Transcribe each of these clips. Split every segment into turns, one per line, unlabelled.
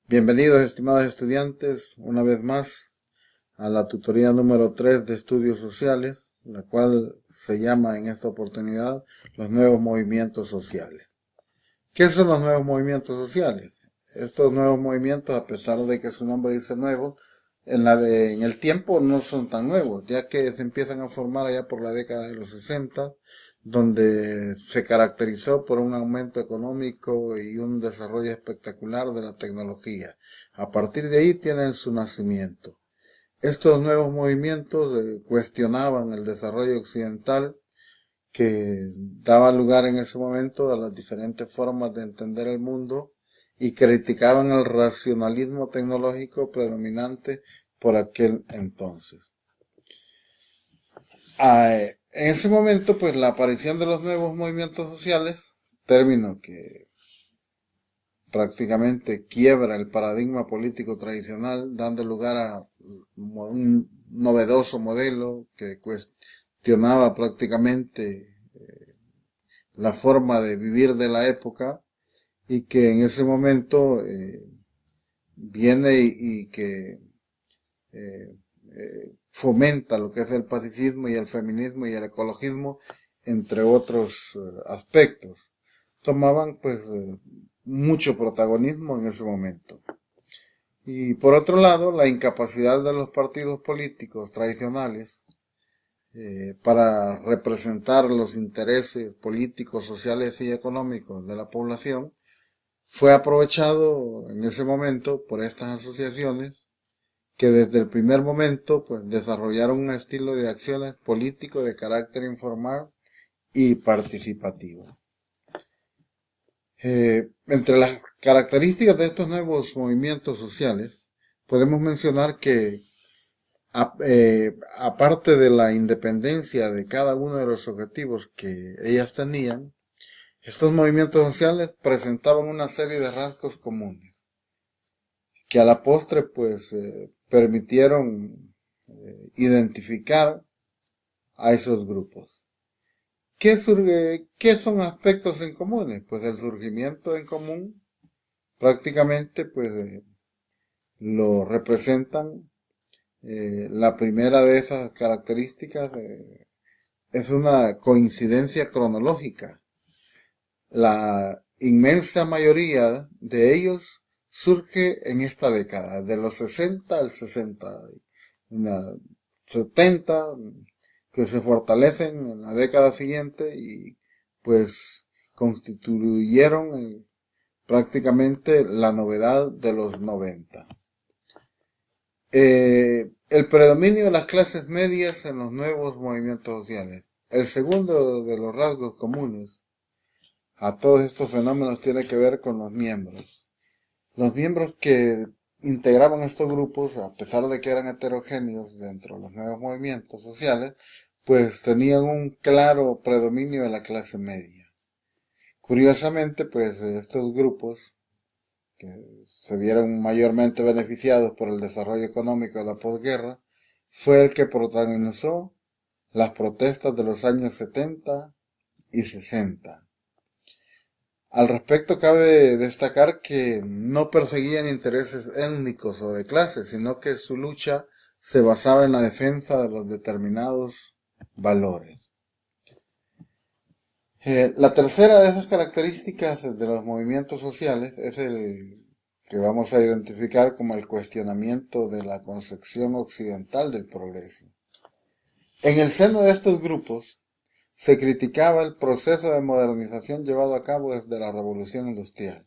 Bienvenidos, estimados estudiantes, una vez más a la tutoría número 3 de estudios sociales, la cual se llama en esta oportunidad los nuevos movimientos sociales. ¿Qué son los nuevos movimientos sociales? Estos nuevos movimientos, a pesar de que su nombre dice nuevo, en el tiempo no son tan nuevos, ya que se empiezan a formar allá por la década de los 60, donde se caracterizó por un aumento económico y un desarrollo espectacular de la tecnología. A partir de ahí tienen su nacimiento. Estos nuevos movimientos cuestionaban el desarrollo occidental que daba lugar en ese momento a las diferentes formas de entender el mundo y criticaban el racionalismo tecnológico predominante por aquel entonces. En ese momento, pues la aparición de los nuevos movimientos sociales, término que prácticamente quiebra el paradigma político tradicional, dando lugar a un novedoso modelo que cuestionaba prácticamente la forma de vivir de la época y que en ese momento viene y que eh, fomenta lo que es el pacifismo y el feminismo y el ecologismo, entre otros aspectos. Tomaban pues mucho protagonismo en ese momento. Y por otro lado, la incapacidad de los partidos políticos tradicionales para representar los intereses políticos, sociales y económicos de la población fue aprovechado en ese momento por estas asociaciones que desde el primer momento pues desarrollaron un estilo de acciones político de carácter informal y participativo. Entre las características de estos nuevos movimientos sociales podemos mencionar que aparte de la independencia de cada uno de los objetivos que ellas tenían, estos movimientos sociales presentaban una serie de rasgos comunes que a la postre pues permitieron identificar a esos grupos. ¿Qué son aspectos en comunes? Pues el surgimiento en común prácticamente pues lo representan. La primera de esas características es una coincidencia cronológica. La inmensa mayoría de ellos surge en esta década, de los 60 al 60, una 70 que se fortalecen en la década siguiente y pues constituyeron prácticamente la novedad de los 90. El predominio de las clases medias en los nuevos movimientos sociales. El segundo de los rasgos comunes a todos estos fenómenos tiene que ver con los miembros. Los miembros que integraban estos grupos, a pesar de que eran heterogéneos dentro de los nuevos movimientos sociales, pues tenían un claro predominio de la clase media. Curiosamente, pues estos grupos, que se vieron mayormente beneficiados por el desarrollo económico de la posguerra, fue el que protagonizó las protestas de los años 70 y 60. Al respecto cabe destacar que no perseguían intereses étnicos o de clase, sino que su lucha se basaba en la defensa de los determinados valores. La tercera de esas características de los movimientos sociales es el que vamos a identificar como el cuestionamiento de la concepción occidental del progreso. En el seno de estos grupos se criticaba el proceso de modernización llevado a cabo desde la Revolución Industrial,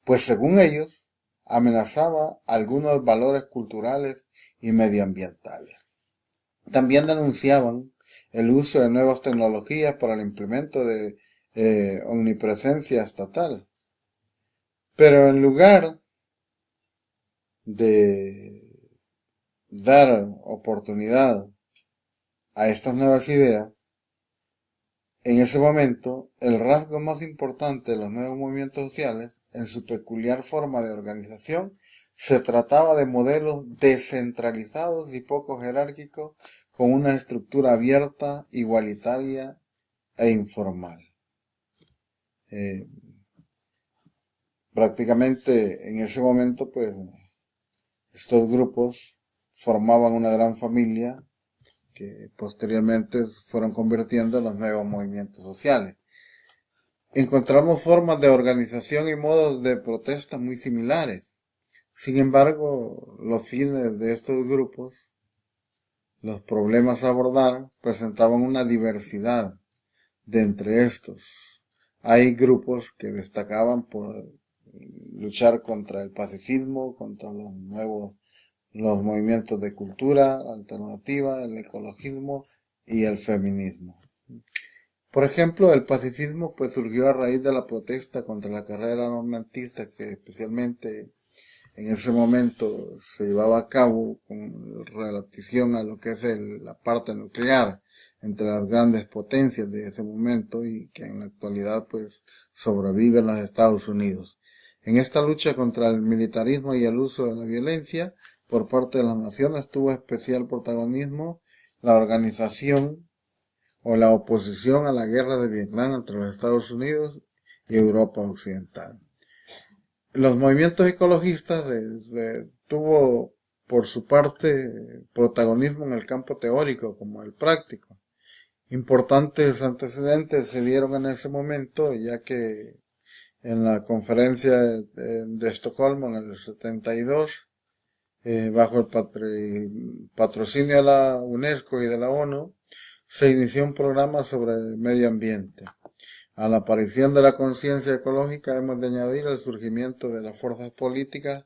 pues según ellos amenazaba algunos valores culturales y medioambientales. También denunciaban el uso de nuevas tecnologías para el implemento de omnipresencia estatal. Pero en lugar de dar oportunidad a estas nuevas ideas, en ese momento, el rasgo más importante de los nuevos movimientos sociales, en su peculiar forma de organización, se trataba de modelos descentralizados y poco jerárquicos con una estructura abierta, igualitaria e informal. prácticamente en ese momento, pues, estos grupos formaban una gran familia que posteriormente fueron convirtiendo en los nuevos movimientos sociales. Encontramos formas de organización y modos de protesta muy similares. Sin embargo, los fines de estos grupos, los problemas a abordar, presentaban una diversidad de entre estos. Hay grupos que destacaban por luchar contra el pacifismo, contra los movimientos de cultura alternativa, el ecologismo y el feminismo. Por ejemplo, el pacifismo pues surgió a raíz de la protesta contra la carrera armamentista que especialmente en ese momento se llevaba a cabo con relación a lo que es la parte nuclear entre las grandes potencias de ese momento y que en la actualidad pues sobrevive en los Estados Unidos. En esta lucha contra el militarismo y el uso de la violencia por parte de las naciones tuvo especial protagonismo la organización o la oposición a la guerra de Vietnam entre los Estados Unidos y Europa Occidental. Los movimientos ecologistas tuvo por su parte protagonismo en el campo teórico como el práctico. Importantes antecedentes se dieron en ese momento, ya que en la conferencia de Estocolmo en el 72, bajo el patrocinio de la UNESCO y de la ONU, se inició un programa sobre el medio ambiente. A la aparición de la conciencia ecológica hemos de añadir el surgimiento de las fuerzas políticas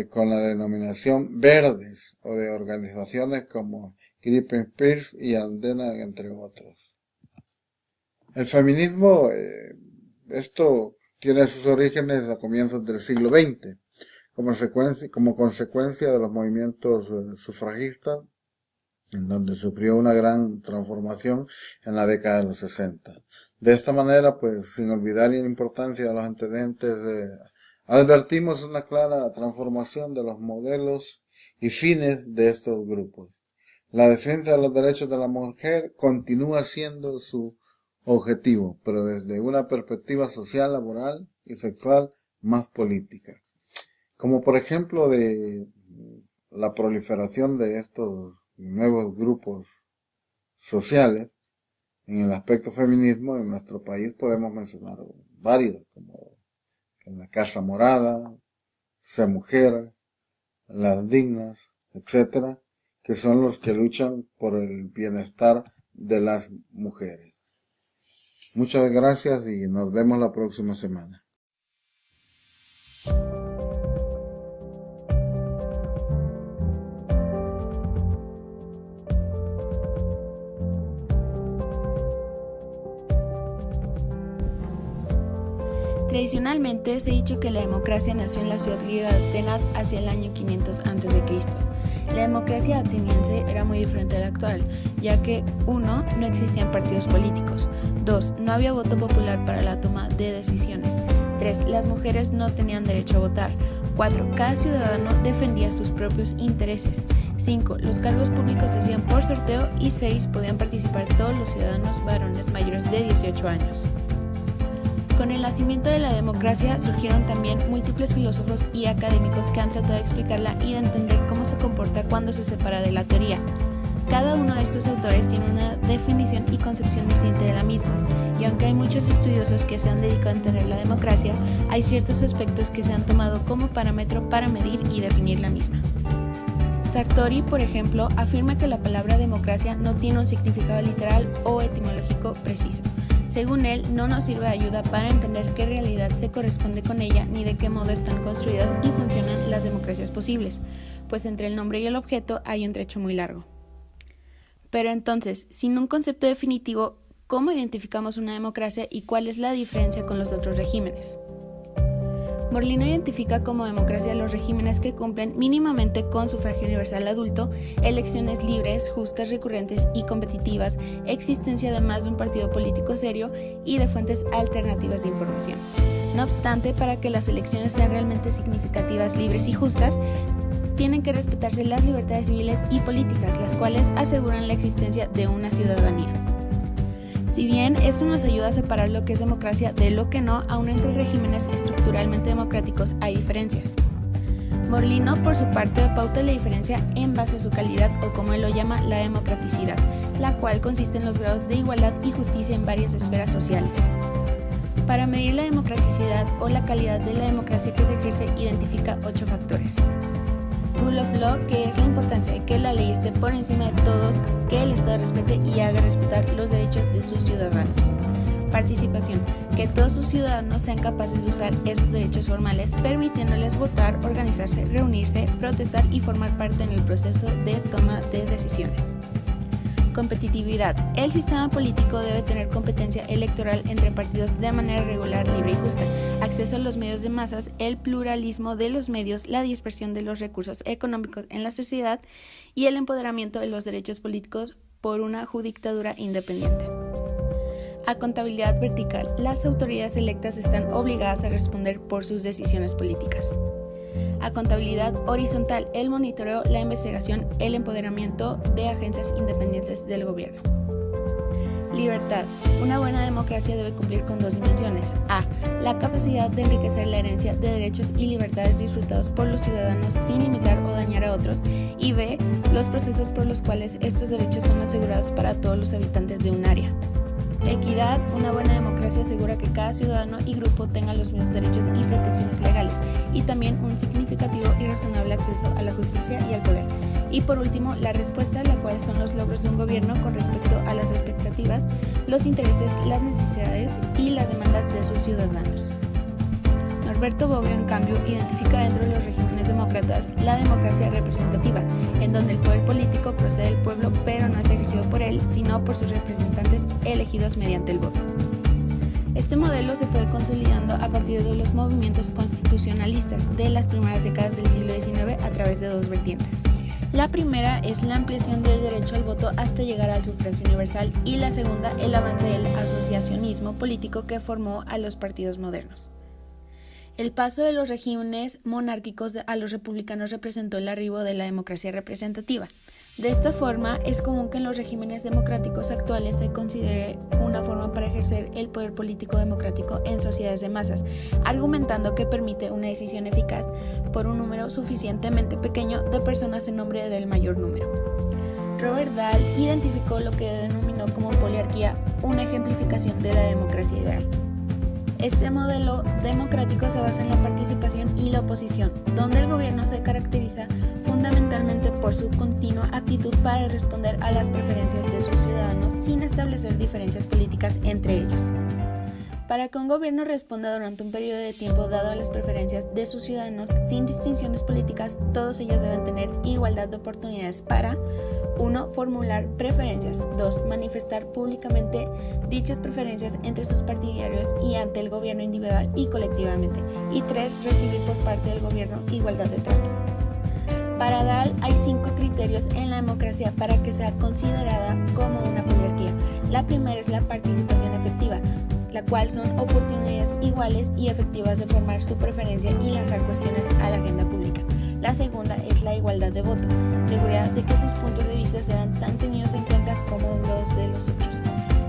con la denominación verdes o de organizaciones como Greenpeace y Andena, entre otros. El feminismo, esto tiene sus orígenes a comienzos del siglo XX, como consecuencia de los movimientos sufragistas, en donde sufrió una gran transformación en la década de los 60. De esta manera, pues, sin olvidar la importancia de los antecedentes, advertimos una clara transformación de los modelos y fines de estos grupos. La defensa de los derechos de la mujer continúa siendo su objetivo, pero desde una perspectiva social, laboral y sexual más política. Como por ejemplo de la proliferación de estos nuevos grupos sociales en el aspecto feminismo en nuestro país podemos mencionar varios, como la Casa Morada, Sé Mujer, Las Dignas, etcétera, que son los que luchan por el bienestar de las mujeres. Muchas gracias y nos vemos la próxima semana.
Tradicionalmente se ha dicho que la democracia nació en la ciudad griega de Atenas hacia el año 500 a.C. La democracia ateniense era muy diferente a la actual, ya que 1. No existían partidos políticos, 2. No había voto popular para la toma de decisiones, 3. Las mujeres no tenían derecho a votar, 4. Cada ciudadano defendía sus propios intereses, 5. Los cargos públicos se hacían por sorteo y 6. Podían participar todos los ciudadanos varones mayores de 18 años. Con el nacimiento de la democracia surgieron también múltiples filósofos y académicos que han tratado de explicarla y de entender cómo se comporta cuando se separa de la teoría. Cada uno de estos autores tiene una definición y concepción distinta de la misma, y aunque hay muchos estudiosos que se han dedicado a entender la democracia, hay ciertos aspectos que se han tomado como parámetro para medir y definir la misma. Sartori, por ejemplo, afirma que la palabra democracia no tiene un significado literal o etimológico preciso. Según él, no nos sirve de ayuda para entender qué realidad se corresponde con ella ni de qué modo están construidas y funcionan las democracias posibles, pues entre el nombre y el objeto hay un trecho muy largo. Pero entonces, sin un concepto definitivo, ¿cómo identificamos una democracia y cuál es la diferencia con los otros regímenes? Morlino identifica como democracia los regímenes que cumplen mínimamente con sufragio universal adulto, elecciones libres, justas, recurrentes y competitivas, existencia de más de un partido político serio y de fuentes alternativas de información. No obstante, para que las elecciones sean realmente significativas, libres y justas, tienen que respetarse las libertades civiles y políticas, las cuales aseguran la existencia de una ciudadanía. Si bien esto nos ayuda a separar lo que es democracia de lo que no, aún entre regímenes estructuralmente democráticos hay diferencias. Morlino, por su parte, pauta la diferencia en base a su calidad o, como él lo llama, la democraticidad, la cual consiste en los grados de igualdad y justicia en varias esferas sociales. Para medir la democraticidad o la calidad de la democracia que se ejerce, identifica 8 factores. Rule of Law, que es la importancia de que la ley esté por encima de todos, que el Estado respete y haga respetar los derechos de sus ciudadanos. Participación, que todos sus ciudadanos sean capaces de usar esos derechos formales, permitiéndoles votar, organizarse, reunirse, protestar y formar parte en el proceso de toma de decisiones. Competitividad. El sistema político debe tener competencia electoral entre partidos de manera regular, libre y justa, acceso a los medios de masas, el pluralismo de los medios, la dispersión de los recursos económicos en la sociedad y el empoderamiento de los derechos políticos por una judicatura independiente. Acontabilidad vertical. Las autoridades electas están obligadas a responder por sus decisiones políticas. Acontabilidad horizontal. El monitoreo, la investigación, el empoderamiento de agencias independientes del gobierno. Libertad. Una buena democracia debe cumplir con 2 dimensiones. A. La capacidad de enriquecer la herencia de derechos y libertades disfrutados por los ciudadanos sin limitar o dañar a otros. Y B. Los procesos por los cuales estos derechos son asegurados para todos los habitantes de un área. Equidad. Una buena democracia asegura que cada ciudadano y grupo tenga los mismos derechos y protecciones legales y también un significativo y razonable acceso a la justicia y al poder. Y por último, la respuesta, la cual son los logros de un gobierno con respecto a las expectativas, los intereses, las necesidades y las demandas de sus ciudadanos. Norberto Bobbio, en cambio, identifica dentro de los regímenes demócratas la democracia representativa, en donde el poder político procede del pueblo, pero no es ejercido por él, sino por sus representantes elegidos mediante el voto. Este modelo se fue consolidando a partir de los movimientos constitucionalistas de las primeras décadas del siglo XIX a través de 2 vertientes. La primera es la ampliación del derecho al voto hasta llegar al sufragio universal y la segunda, el avance del asociacionismo político que formó a los partidos modernos. El paso de los regímenes monárquicos a los republicanos representó el arribo de la democracia representativa. De esta forma, es común que en los regímenes democráticos actuales se considere una forma para ejercer el poder político democrático en sociedades de masas, argumentando que permite una decisión eficaz por un número suficientemente pequeño de personas en nombre del mayor número. Robert Dahl identificó lo que denominó como poliarquía, una ejemplificación de la democracia ideal. Este modelo democrático se basa en la participación y la oposición, donde el gobierno se caracteriza fundamentalmente por su continua aptitud para responder a las preferencias de sus ciudadanos sin establecer diferencias políticas entre ellos. Para que un gobierno responda durante un periodo de tiempo dado a las preferencias de sus ciudadanos sin distinciones políticas, todos ellos deben tener igualdad de oportunidades para 1. Formular preferencias. 2. Manifestar públicamente dichas preferencias entre sus partidarios y ante el gobierno individual y colectivamente. Y 3. Recibir por parte del gobierno igualdad de trato. Para Dahl hay 5 criterios en la democracia para que sea considerada como una poliarquía. La primera es la participación efectiva, la cual son oportunidades iguales y efectivas de formar su preferencia y lanzar cuestiones a la agenda pública. La segunda es la igualdad de voto, seguridad de que sus puntos de vista serán tan tenidos en cuenta como los de los otros.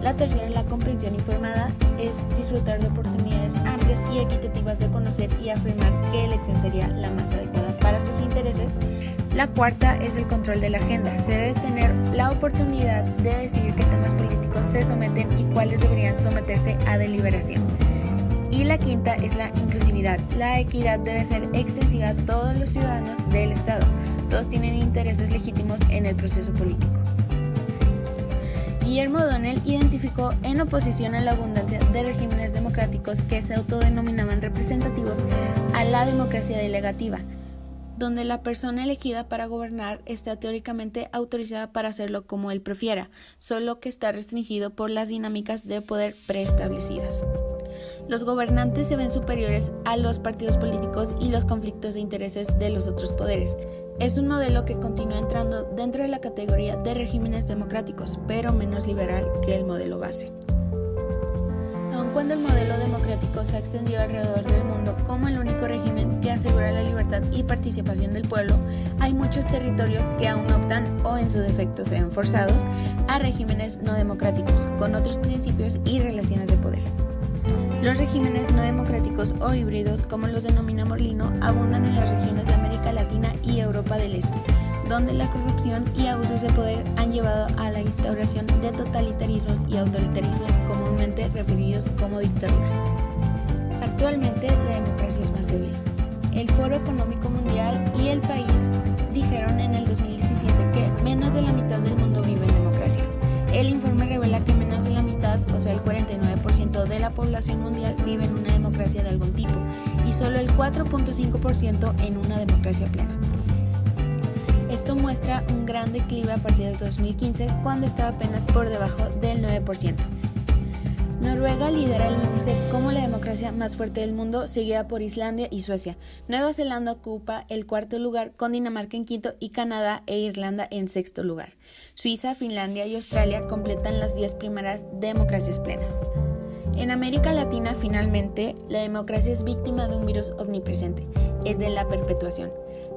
La tercera es la comprensión informada, es disfrutar de oportunidades amplias y equitativas de conocer y afirmar qué elección sería la más adecuada para sus intereses. La cuarta es el control de la agenda, se debe tener la oportunidad de decidir qué temas políticos se someten y cuáles deberían someterse a deliberación. Y la quinta es la inclusividad. La equidad debe ser extensiva a todos los ciudadanos del Estado. Todos tienen intereses legítimos en el proceso político. Guillermo O'Donnell identificó en oposición a la abundancia de regímenes democráticos que se autodenominaban representativos a la democracia delegativa, donde la persona elegida para gobernar está teóricamente autorizada para hacerlo como él prefiera, solo que está restringido por las dinámicas de poder preestablecidas. Los gobernantes se ven superiores a los partidos políticos y los conflictos de intereses de los otros poderes. Es un modelo que continúa entrando dentro de la categoría de regímenes democráticos, pero menos liberal que el modelo base. Aun Aun cuando el modelo democrático se ha extendido alrededor del mundo como el único régimen que asegura la libertad y participación del pueblo, hay muchos territorios que aún optan, o en su defecto se ven forzados, a regímenes no democráticos, con otros principios y relaciones de poder. Los regímenes no democráticos o híbridos, como los denomina Morlino, abundan en las regiones de América Latina y Europa del Este, donde la corrupción y abusos de poder han llevado a la instauración de totalitarismos y autoritarismos comúnmente referidos como dictaduras. Actualmente la democracia es más débil. El Foro Económico Mundial y el país dijeron en el 2017 que menos de la mitad del mundo vive en democracia. El informe revela que menos de la mitad, o sea el 49% de la población mundial vive en una democracia de algún tipo y solo el 4.5% en una democracia plena. Esto muestra un gran declive a partir del 2015, cuando estaba apenas por debajo del 9%. Noruega lidera el índice como la democracia más fuerte del mundo, seguida por Islandia y Suecia. Nueva Zelanda ocupa el cuarto lugar, con Dinamarca en quinto y Canadá e Irlanda en sexto lugar. Suiza, Finlandia y Australia completan las 10 primeras democracias plenas. En América Latina, finalmente, la democracia es víctima de un virus omnipresente, el de la perpetuación.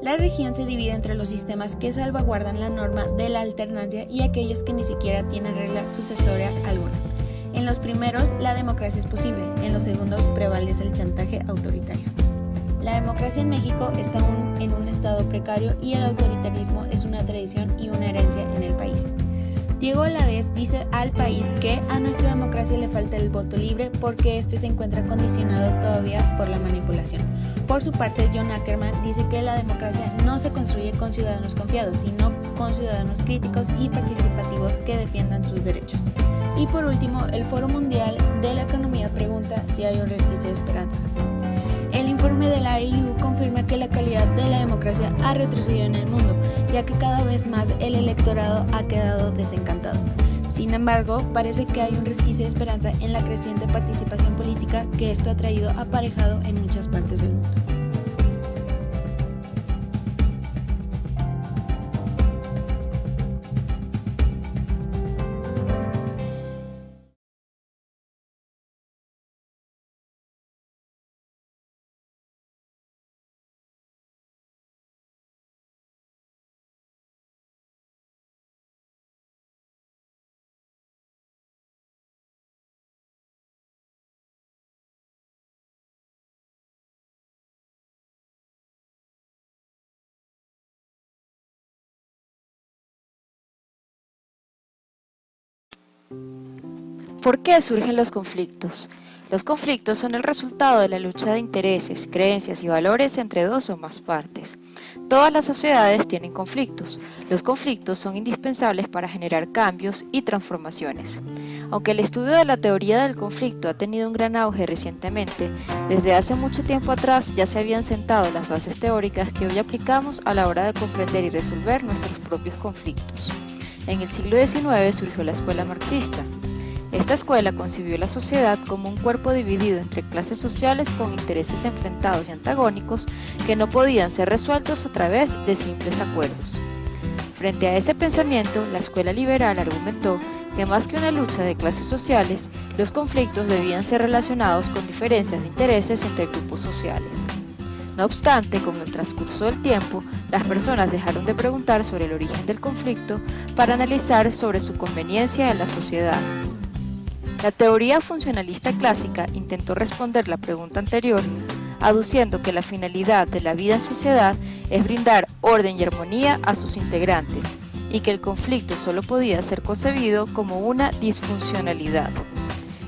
La región se divide entre los sistemas que salvaguardan la norma de la alternancia y aquellos que ni siquiera tienen regla sucesoria alguna. En los primeros, la democracia es posible, en los segundos prevalece el chantaje autoritario. La democracia en México está aún en un estado precario y el autoritarismo es una tradición y una herencia en el país. Diego Valadez dice al país que a nuestra democracia le falta el voto libre porque este se encuentra condicionado todavía por la manipulación. Por su parte, John Ackerman dice que la democracia no se construye con ciudadanos confiados, sino con ciudadanos críticos y participativos que defiendan sus derechos. Y por último, el Foro Mundial de la Economía pregunta si hay un resquicio de esperanza. El informe de la AIU confirma que la calidad de la democracia ha retrocedido en el mundo, ya que cada vez más el electorado ha quedado desencantado. Sin embargo, parece que hay un resquicio de esperanza en la creciente participación política que esto ha traído aparejado en muchas partes del mundo.
¿Por qué surgen los conflictos? Los conflictos son el resultado de la lucha de intereses, creencias y valores entre dos o más partes. Todas las sociedades tienen conflictos. Los conflictos son indispensables para generar cambios y transformaciones. Aunque el estudio de la teoría del conflicto ha tenido un gran auge recientemente, desde hace mucho tiempo atrás ya se habían sentado las bases teóricas que hoy aplicamos a la hora de comprender y resolver nuestros propios conflictos. En el siglo XIX surgió la escuela marxista. Esta escuela concibió la sociedad como un cuerpo dividido entre clases sociales con intereses enfrentados y antagónicos que no podían ser resueltos a través de simples acuerdos. Frente a ese pensamiento, la escuela liberal argumentó que más que una lucha de clases sociales, los conflictos debían ser relacionados con diferencias de intereses entre grupos sociales. No obstante, con el transcurso del tiempo, las personas dejaron de preguntar sobre el origen del conflicto para analizar sobre su conveniencia en la sociedad. La teoría funcionalista clásica intentó responder la pregunta anterior, aduciendo que la finalidad de la vida en sociedad es brindar orden y armonía a sus integrantes, y que el conflicto solo podía ser concebido como una disfuncionalidad.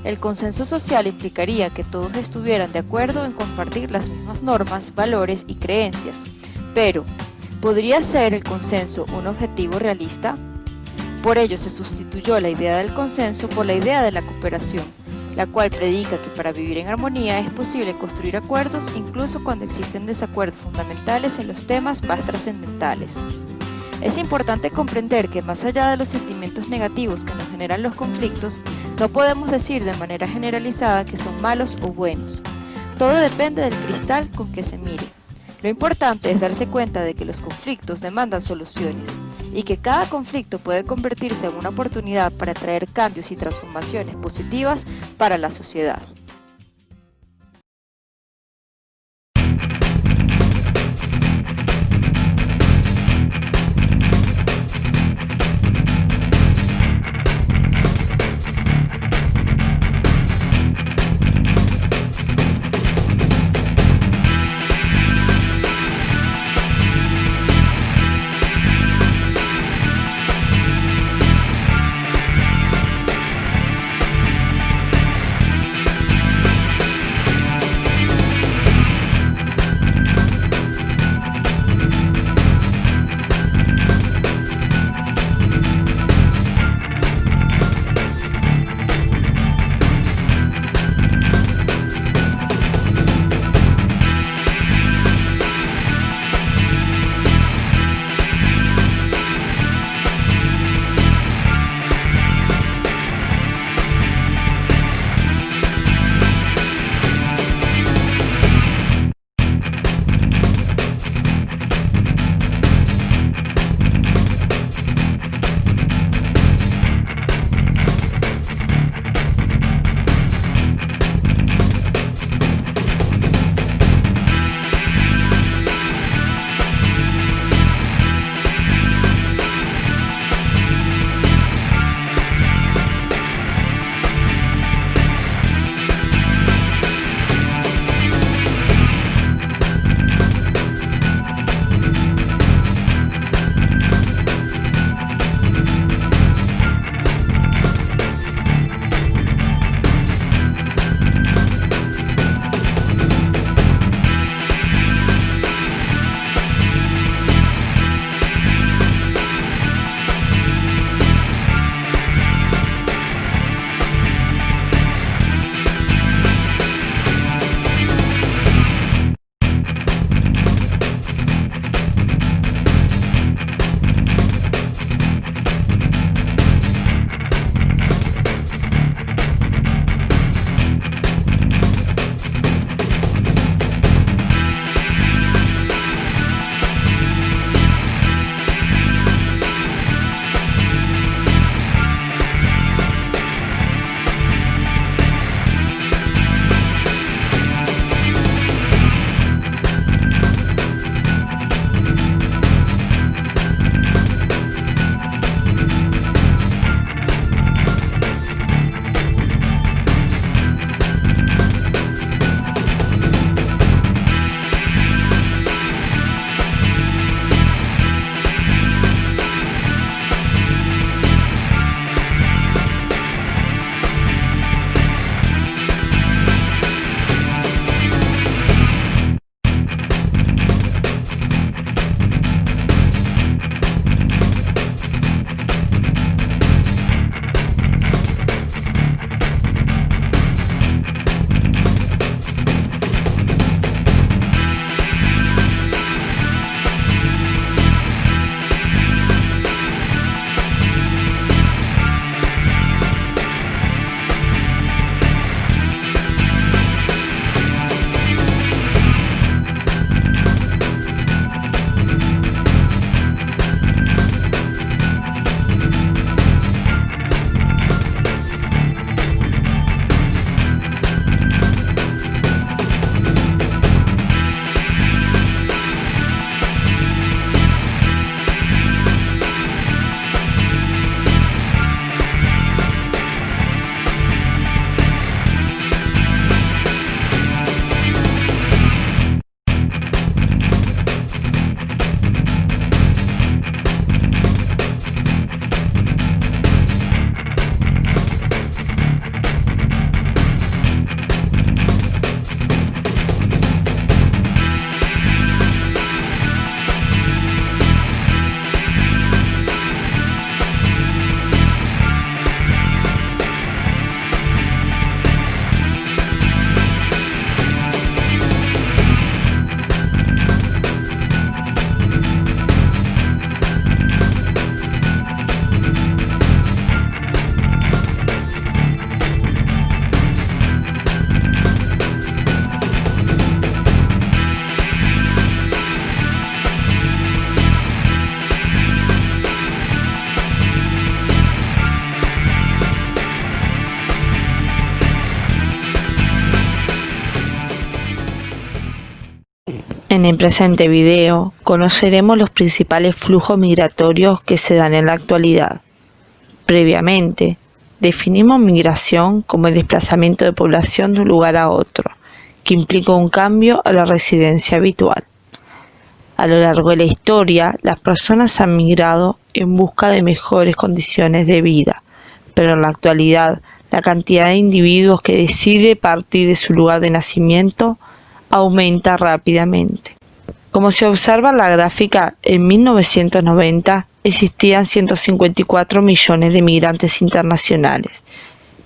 El consenso social implicaría que todos estuvieran de acuerdo en compartir las mismas normas, valores y creencias, pero ¿podría ser el consenso un objetivo realista? Por ello se sustituyó la idea del consenso por la idea de la cooperación, la cual predica que para vivir en armonía es posible construir acuerdos incluso cuando existen desacuerdos fundamentales en los temas más trascendentales. Es importante comprender que más allá de los sentimientos negativos que nos generan los conflictos, no podemos decir de manera generalizada que son malos o buenos. Todo depende del cristal con que se mire. Lo importante es darse cuenta de que los conflictos demandan soluciones y que cada conflicto puede convertirse en una oportunidad para traer cambios y transformaciones positivas para la sociedad.
En el presente video conoceremos los principales flujos migratorios que se dan en la actualidad. Previamente, definimos migración como el desplazamiento de población de un lugar a otro, que implica un cambio a la residencia habitual. A lo largo de la historia, las personas han migrado en busca de mejores condiciones de vida, pero en la actualidad, la cantidad de individuos que decide partir de su lugar de nacimiento aumenta rápidamente. Como se observa en la gráfica, en 1990 existían 154 millones de migrantes internacionales,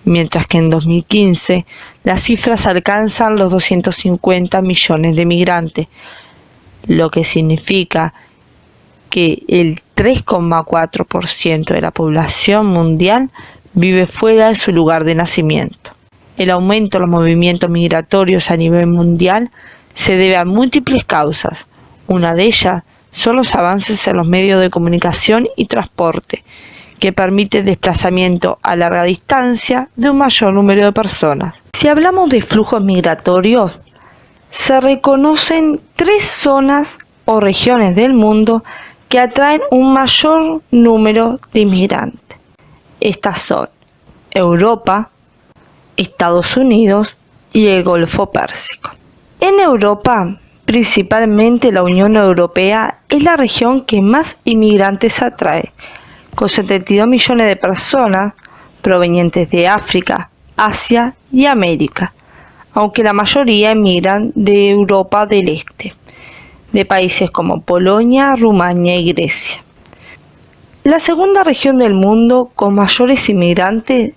mientras que en 2015 las cifras alcanzan los 250 millones de migrantes, lo que significa que el 3,4% de la población mundial vive fuera de su lugar de nacimiento. El aumento de los movimientos migratorios a nivel mundial se debe a múltiples causas. Una de ellas son los avances en los medios de comunicación y transporte, que permite el desplazamiento a larga distancia de un mayor número de personas. Si hablamos de flujos migratorios, se reconocen 3 zonas o regiones del mundo que atraen un mayor número de inmigrantes. Estas son Europa, Estados Unidos y el Golfo Pérsico. En Europa, principalmente la Unión Europea es la región que más inmigrantes atrae, con 72 millones de personas provenientes de África, Asia y América, aunque la mayoría emigran de Europa del Este, de países como Polonia, Rumania y Grecia. La segunda región del mundo con mayores inmigrantes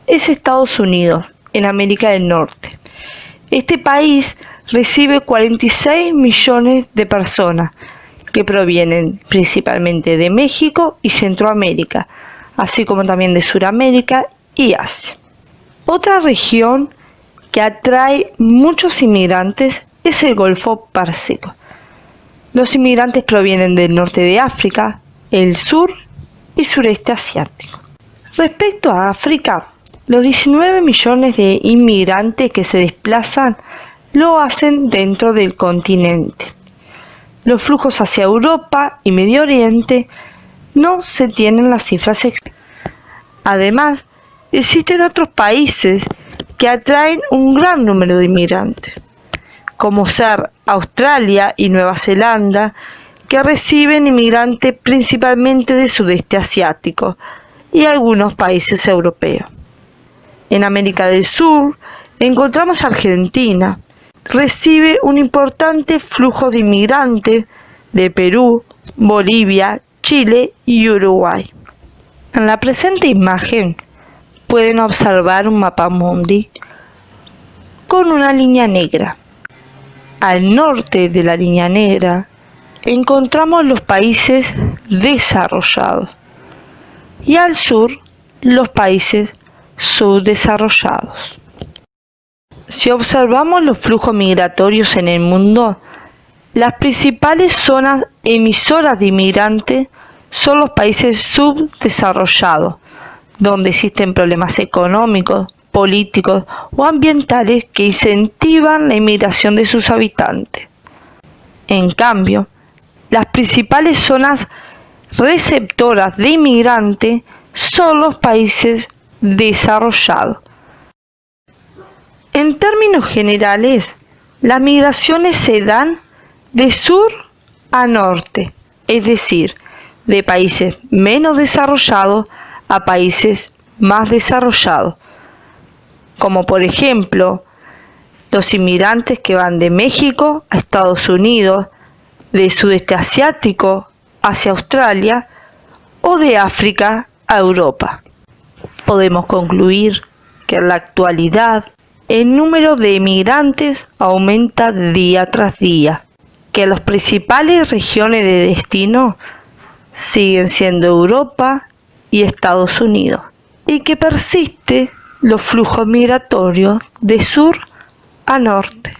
es Estados Unidos, en América del Norte. Este país recibe 46 millones de personas que provienen principalmente de México y Centroamérica, así como también de Sudamérica y Asia. Otra región que atrae muchos inmigrantes es el Golfo Pérsico. Los inmigrantes provienen del norte de África, el sur y sureste asiático. Respecto a África, los 19 millones de inmigrantes que se desplazan lo hacen dentro del continente. Los flujos hacia Europa y Medio Oriente no se tienen las cifras exactas. Además, existen otros países que atraen un gran número de inmigrantes, como ser Australia y Nueva Zelanda, que reciben inmigrantes principalmente del sudeste asiático y algunos países europeos. En América del Sur encontramos Argentina, recibe un importante flujo de inmigrantes de Perú, Bolivia, Chile y Uruguay. En la presente imagen pueden observar un mapamundi con una línea negra. Al norte de la línea negra encontramos los países desarrollados y al sur los países subdesarrollados. Si observamos los flujos migratorios en el mundo, las principales zonas emisoras de inmigrantes son los países subdesarrollados, donde existen problemas económicos, políticos o ambientales que incentivan la inmigración de sus habitantes. En cambio, las principales zonas receptoras de inmigrantes son los países desarrollados. En términos generales, las migraciones se dan de sur a norte, es decir, de países menos desarrollados a países más desarrollados, como por ejemplo los inmigrantes que van de México a Estados Unidos, de sudeste asiático hacia Australia o de África a Europa. Podemos concluir que en la actualidad el número de emigrantes aumenta día tras día, que las principales regiones de destino siguen siendo Europa y Estados Unidos, y que persiste los flujos migratorios de sur a norte.